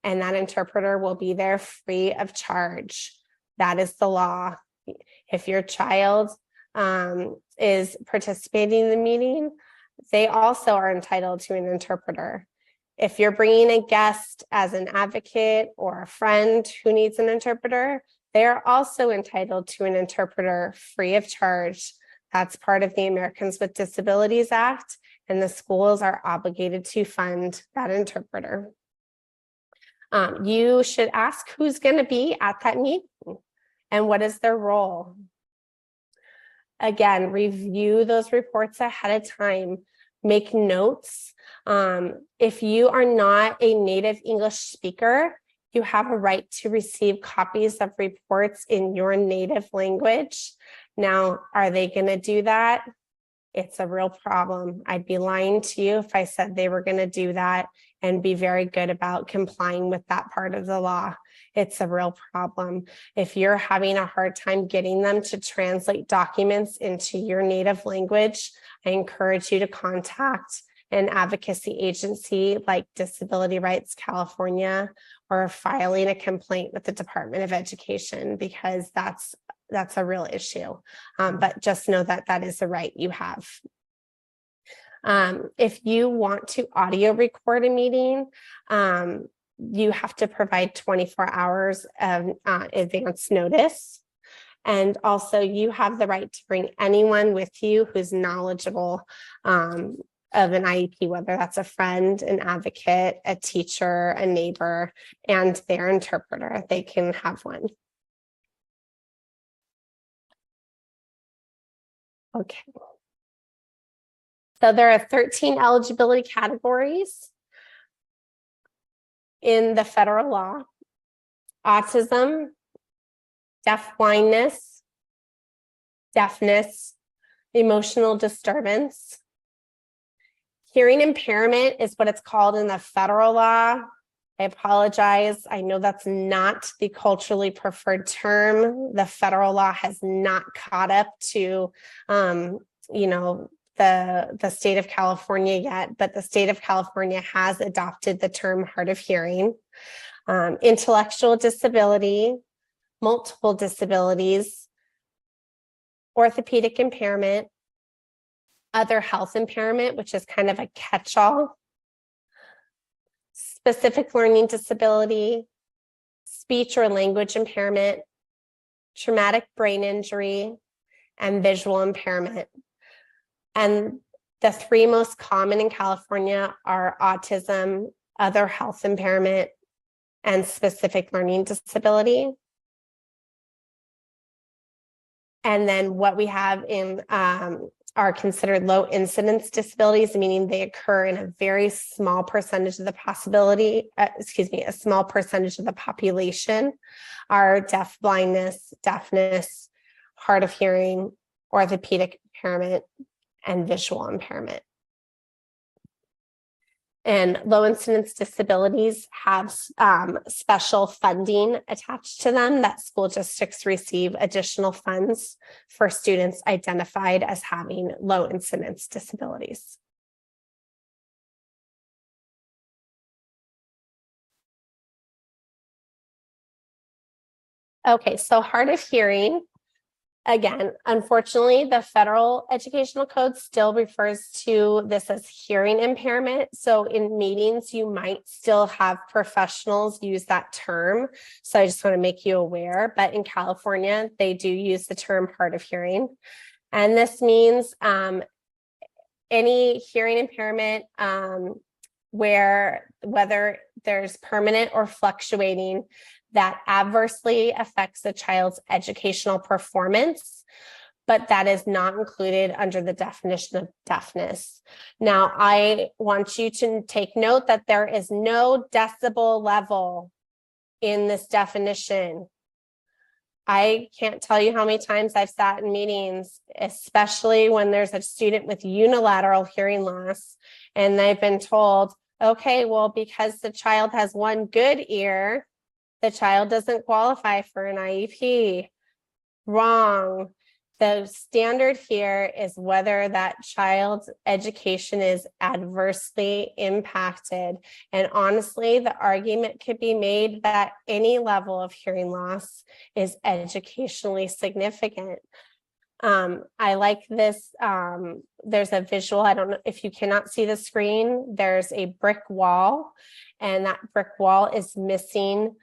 Speaker 1: and that interpreter will be there free of charge. That is the law. If your child is participating in the meeting, they also are entitled to an interpreter. If you're bringing a guest as an advocate or a friend who needs an interpreter, they're also entitled to an interpreter free of charge. That's part of the Americans with Disabilities Act, and the schools are obligated to fund that interpreter. You should ask who's going to be at that meeting and what is their role. Again, review those reports ahead of time. Make notes. If you are not a native English speaker, you have a right to receive copies of reports in your native language. Now, are they going to do that? It's a real problem. I'd be lying to you if I said they were going to do that and be very good about complying with that part of the law. It's a real problem. If you're having a hard time getting them to translate documents into your native language, I encourage you to contact an advocacy agency like Disability Rights California, or filing a complaint with the Department of Education, because that's that's a real issue. But just know that that is a right you have. If you want to audio record a meeting, you have to provide 24 hours of advance notice. And also you have the right to bring anyone with you who's knowledgeable of an IEP, whether that's a friend, an advocate, a teacher, a neighbor, and their interpreter. They can have one. Okay. So there are 13 eligibility categories in the federal law: autism, deafblindness, deafness, emotional disturbance. Hearing impairment is what it's called in the federal law. I apologize. I know that's not the culturally preferred term. The federal law has not caught up to, you know, the state of California yet, but the state of California has adopted the term hard of hearing. Intellectual disability, multiple disabilities, orthopedic impairment, other health impairment, which is kind of a catch-all, specific learning disability, speech or language impairment, traumatic brain injury, and visual impairment. And the three most common in California are autism, other health impairment, and specific learning disability. And then what we have in are considered low incidence disabilities, meaning they occur in a very small percentage of the a small percentage of the population, are deafblindness, deafness, hard of hearing, orthopedic impairment, and visual impairment. And low incidence disabilities have special funding attached to them that school districts receive additional funds for students identified as having low incidence disabilities. Okay, so hard of hearing. Again, unfortunately, the federal educational code still refers to this as hearing impairment. So in meetings, you might still have professionals use that term. So I just want to make you aware, but in California, they do use the term hard of hearing. And this means any hearing impairment whether there's permanent or fluctuating, that adversely affects the child's educational performance, but that is not included under the definition of deafness. Now, I want you to take note that there is no decibel level in this definition. I can't tell you how many times I've sat in meetings, especially when there's a student with unilateral hearing loss, and they've been told, okay, well, because the child has one good ear, the child doesn't qualify for an IEP. Wrong. The standard here is whether that child's education is adversely impacted. And honestly, the argument could be made that any level of hearing loss is educationally significant. I like this. There's a visual. I don't know if you cannot see the screen. There's a brick wall, and that brick wall is missing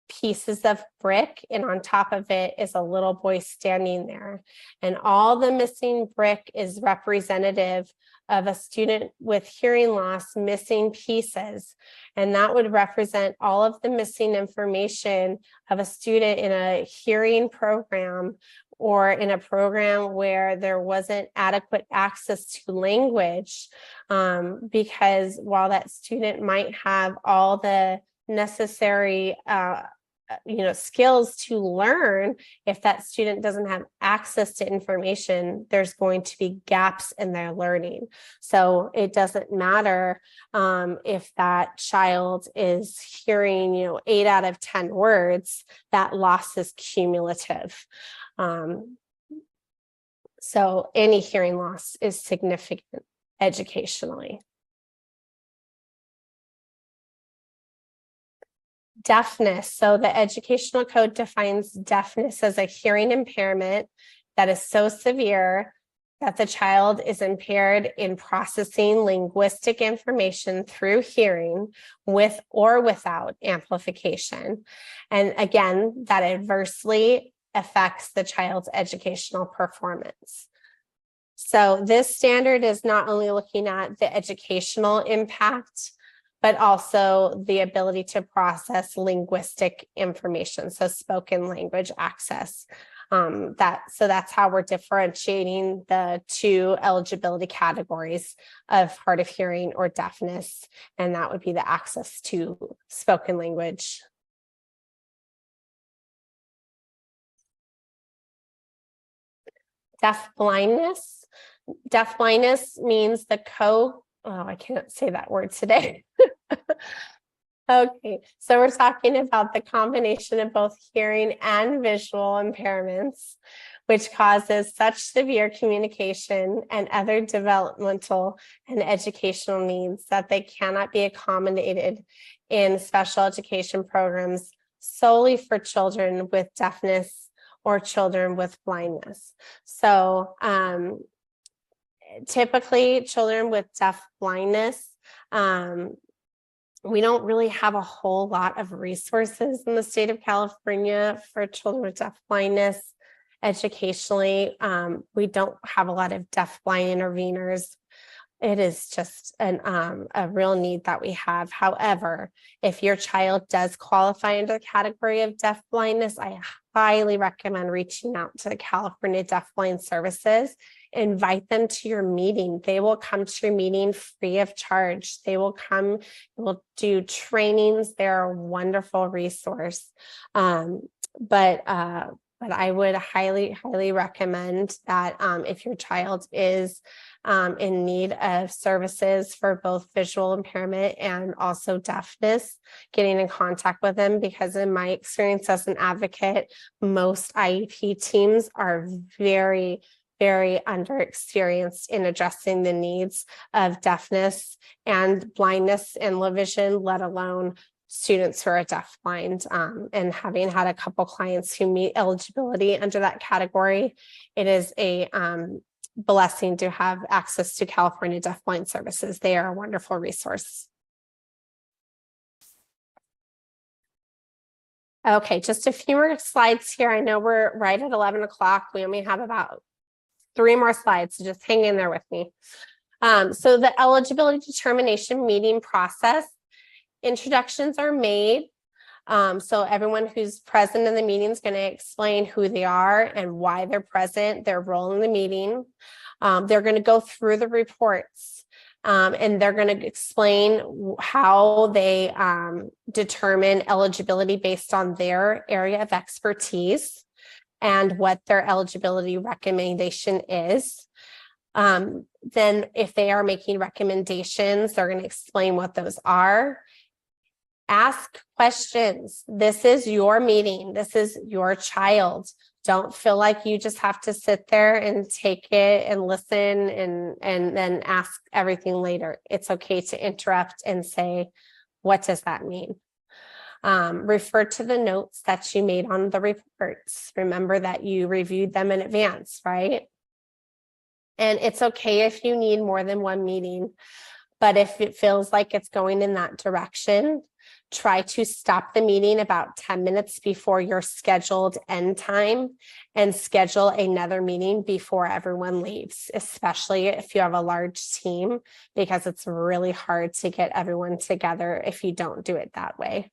Speaker 1: pieces of brick, and on top of it is a little boy standing there, and all the missing brick is representative of a student with hearing loss missing pieces, and that would represent all of the missing information of a student in a hearing program or in a program where there wasn't adequate access to language, because while that student might have all the necessary skills to learn, if that student doesn't have access to information, there's going to be gaps in their learning. So it doesn't matter if that child is hearing 8 out of 10 words, that loss is cumulative. So any hearing loss is significant educationally. Deafness. So the educational code defines deafness as a hearing impairment that is so severe that the child is impaired in processing linguistic information through hearing with or without amplification. And again, that adversely affects the child's educational performance. So this standard is not only looking at the educational impact, but also the ability to process linguistic information, so spoken language access. So that's how we're differentiating the two eligibility categories of hard of hearing or deafness, and that would be the access to spoken language. Deaf blindness. Deaf blindness means I can't say that word today. Okay, so we're talking about the combination of both hearing and visual impairments, which causes such severe communication and other developmental and educational needs that they cannot be accommodated in special education programs solely for children with deafness or children with blindness. So typically children with deaf blindness, we don't really have a whole lot of resources in the state of California for children with deaf blindness. Educationally, we don't have a lot of deaf-blind interveners. It is just a real need that we have. However, if your child does qualify under the category of deaf blindness, I highly recommend reaching out to the California Deaf Blind Services. Invite them to your meeting. They will come to your meeting free of charge. They will come, will do trainings. They're a wonderful resource. But I would highly recommend that if your child is in need of services for both visual impairment and also deafness, getting in contact with them, because in my experience as an advocate, most IEP teams are very underexperienced in addressing the needs of deafness and blindness and low vision, let alone students who are deaf-blind. And having had a couple clients who meet eligibility under that category, it is a blessing to have access to California Deaf Blind Services. They are a wonderful resource. Okay, just a few more slides here. I know we're right at 11 o'clock. We only have about 3 more slides, so just hang in there with me. So the eligibility determination meeting process, introductions are made. So everyone who's present in the meeting is going to explain who they are and why they're present, their role in the meeting. They're going to go through the reports, and they're going to explain how they determine eligibility based on their area of expertise and what their eligibility recommendation is. Then if they are making recommendations, they're going to explain what those are. Ask questions. This is your meeting. This is your child. Don't feel like you just have to sit there and take it and listen and then ask everything later. It's okay to interrupt and say, what does that mean? Refer to the notes that you made on the reports. Remember that you reviewed them in advance, right? And it's okay if you need more than one meeting, but if it feels like it's going in that direction, try to stop the meeting about 10 minutes before your scheduled end time and schedule another meeting before everyone leaves, especially if you have a large team, because it's really hard to get everyone together if you don't do it that way.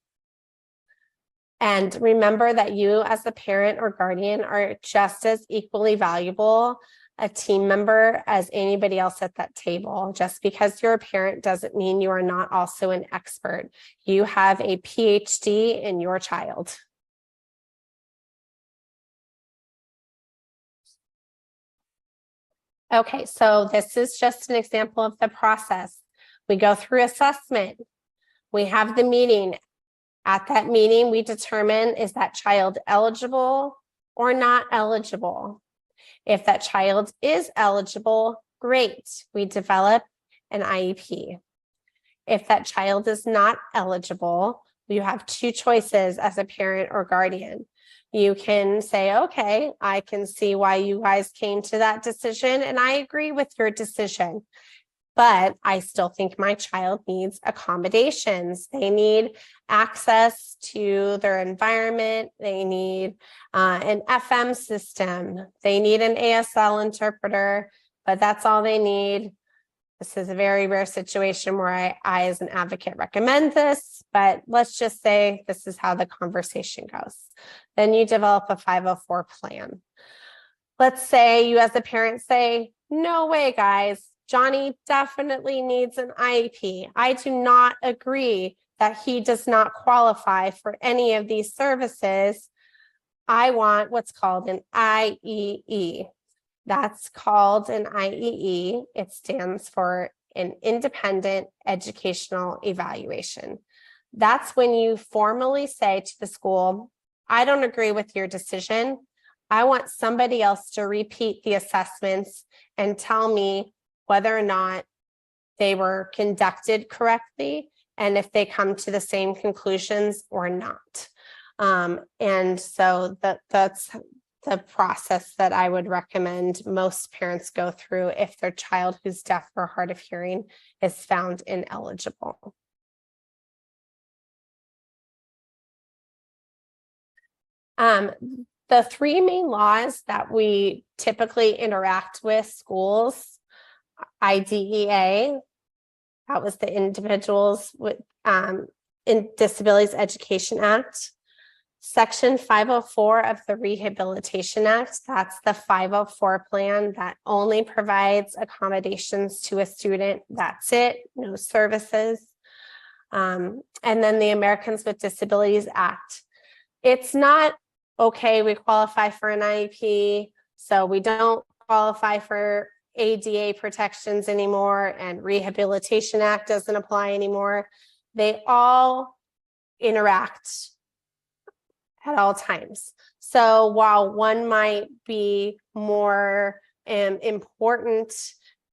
Speaker 1: And remember that you as the parent or guardian are just as equally valuable a team member as anybody else at that table. Just because you're a parent doesn't mean you are not also an expert. You have a PhD in your child. Okay, so this is just an example of the process. We go through assessment. We have the meeting. At that meeting, we determine, is that child eligible or not eligible? If that child is eligible, great. We develop an IEP. If that child is not eligible, You have two choices as a parent or guardian. You can say, okay, I can see why you guys came to that decision, and I agree with your decision. But I still think my child needs accommodations. They need access to their environment. They need an FM system. They need an ASL interpreter, but that's all they need. This is a very rare situation where I as an advocate recommend this, but let's just say this is how the conversation goes. Then you develop a 504 plan. Let's say you as a parent say, no way, guys, Johnny definitely needs an IEP. I do not agree that he does not qualify for any of these services. I want what's called an IEE. That's called an IEE. It stands for an independent educational evaluation. That's when you formally say to the school, I don't agree with your decision. I want somebody else to repeat the assessments and tell me whether or not they were conducted correctly and if they come to the same conclusions or not. And so that's the process that I would recommend most parents go through if their child who's deaf or hard of hearing is found ineligible. The three main laws that we typically interact with schools, IDEA, that was the Individuals with in Disabilities Education Act. Section 504 of the Rehabilitation Act, that's the 504 plan that only provides accommodations to a student. That's it, no services. And then the Americans with Disabilities Act. It's not, okay, we qualify for an IEP, so we don't qualify for ADA protections anymore, and Rehabilitation Act doesn't apply anymore. They all interact at all times. So while one might be more important,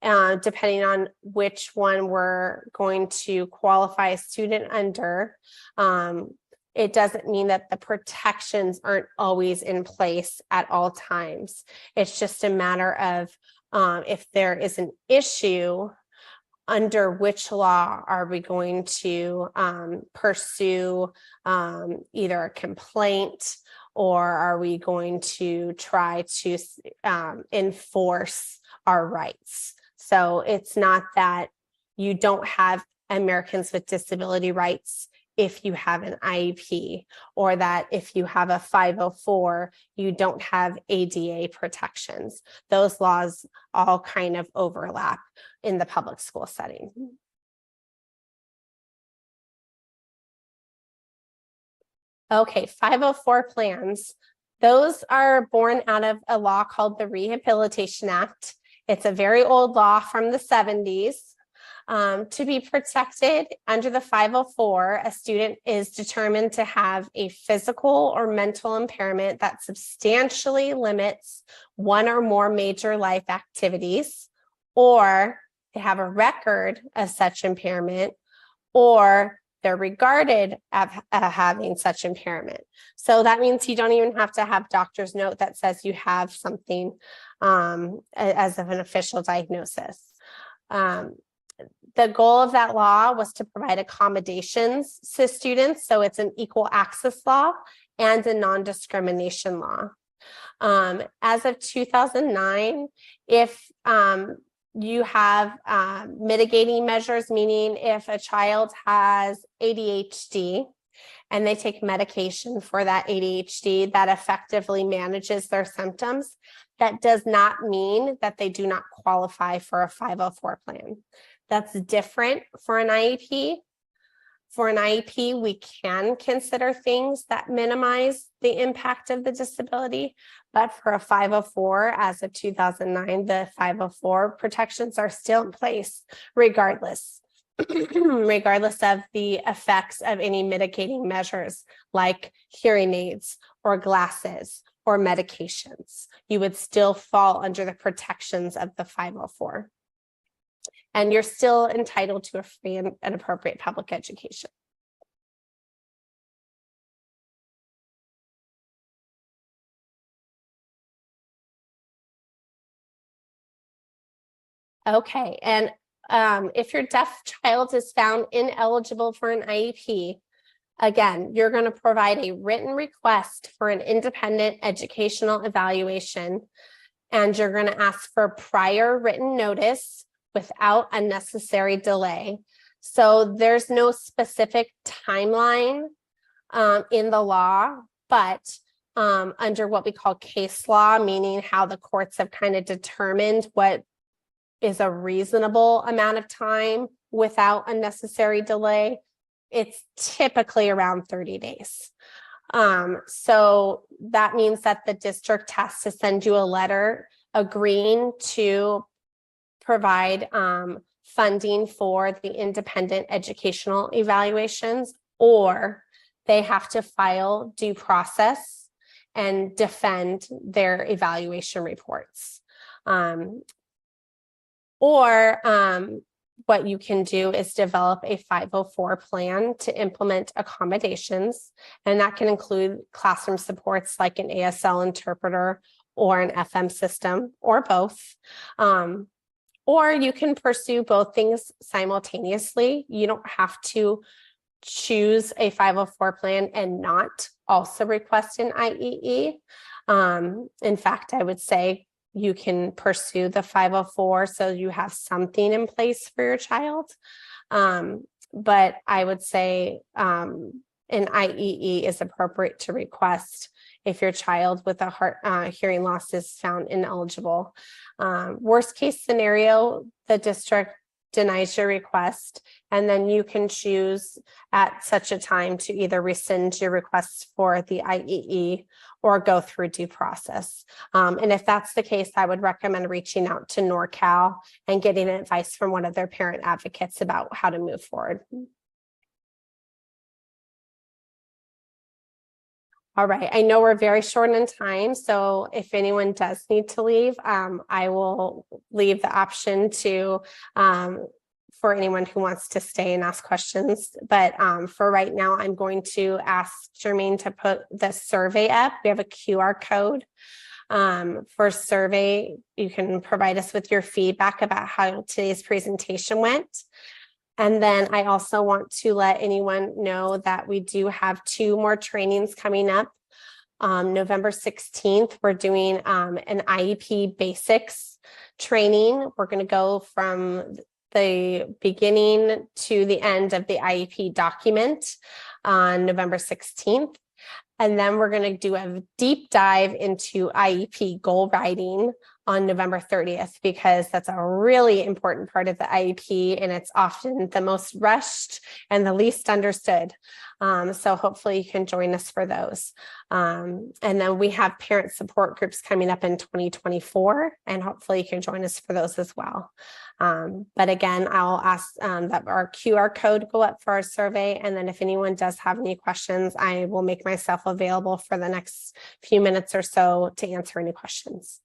Speaker 1: depending on which one we're going to qualify a student under, it doesn't mean that the protections aren't always in place at all times. It's just a matter of if there is an issue, under which law are we going to pursue either a complaint, or are we going to try to enforce our rights? So it's not that you don't have Americans with Disability rights if you have an IEP, or that if you have a 504, you don't have ADA protections. Those laws all kind of overlap in the public school setting. Okay, 504 plans. Those are born out of a law called the Rehabilitation Act. It's a very old law from the 70s. To be protected under the 504, a student is determined to have a physical or mental impairment that substantially limits one or more major life activities, or they have a record of such impairment, or they're regarded as having such impairment. So that means you don't even have to have doctor's note that says you have something as of an official diagnosis. The goal of that law was to provide accommodations to students. So it's an equal access law and a non-discrimination law. As of 2009, if you have mitigating measures, meaning if a child has ADHD and they take medication for that ADHD that effectively manages their symptoms, that does not mean that they do not qualify for a 504 plan. That's different for an IEP. For an IEP, we can consider things that minimize the impact of the disability, but for a 504, as of 2009, the 504 protections are still in place regardless, regardless of the effects of any mitigating measures like hearing aids or glasses or medications. You would still fall under the protections of the 504. And you're still entitled to a free and appropriate public education. Okay, and if your deaf child is found ineligible for an IEP, again, you're going to provide a written request for an independent educational evaluation, and you're going to ask for prior written notice without unnecessary delay. So there's no specific timeline in the law, but under what we call case law, meaning how the courts have kind of determined what is a reasonable amount of time without unnecessary delay, it's typically around 30 days. So that means that the district has to send you a letter agreeing to provide funding for the independent educational evaluations, or they have to file due process and defend their evaluation reports. What you can do is develop a 504 plan to implement accommodations, and that can include classroom supports like an ASL interpreter or an FM system, or both. Or you can pursue both things simultaneously. You don't have to choose a 504 plan and not also request an IEE. In fact, I would say you can pursue the 504 so you have something in place for your child. But I would say an IEE is appropriate to request if your child with a hearing loss is found ineligible. Worst case scenario, the district denies your request, and then you can choose at such a time to either rescind your request for the IEE or go through due process. And if that's the case, I would recommend reaching out to NorCal and getting advice from one of their parent advocates about how to move forward. All right, I know we're very short in time, so if anyone does need to leave, I will leave the option to for anyone who wants to stay and ask questions. But for right now, I'm going to ask Jermaine to put the survey up. We have a QR code for survey. You can provide us with your feedback about how today's presentation went. And then I also want to let anyone know that we do have 2 more trainings coming up. November 16th, we're doing an IEP basics training. We're going to go from the beginning to the end of the IEP document on November 16th. And then we're going to do a deep dive into IEP goal writing on November 30th, because that's a really important part of the IEP, and it's often the most rushed and the least understood. So hopefully you can join us for those. And then we have parent support groups coming up in 2024, and hopefully you can join us for those as well. But again, I'll ask that our QR code go up for our survey. And then if anyone does have any questions, I will make myself available for the next few minutes or so to answer any questions.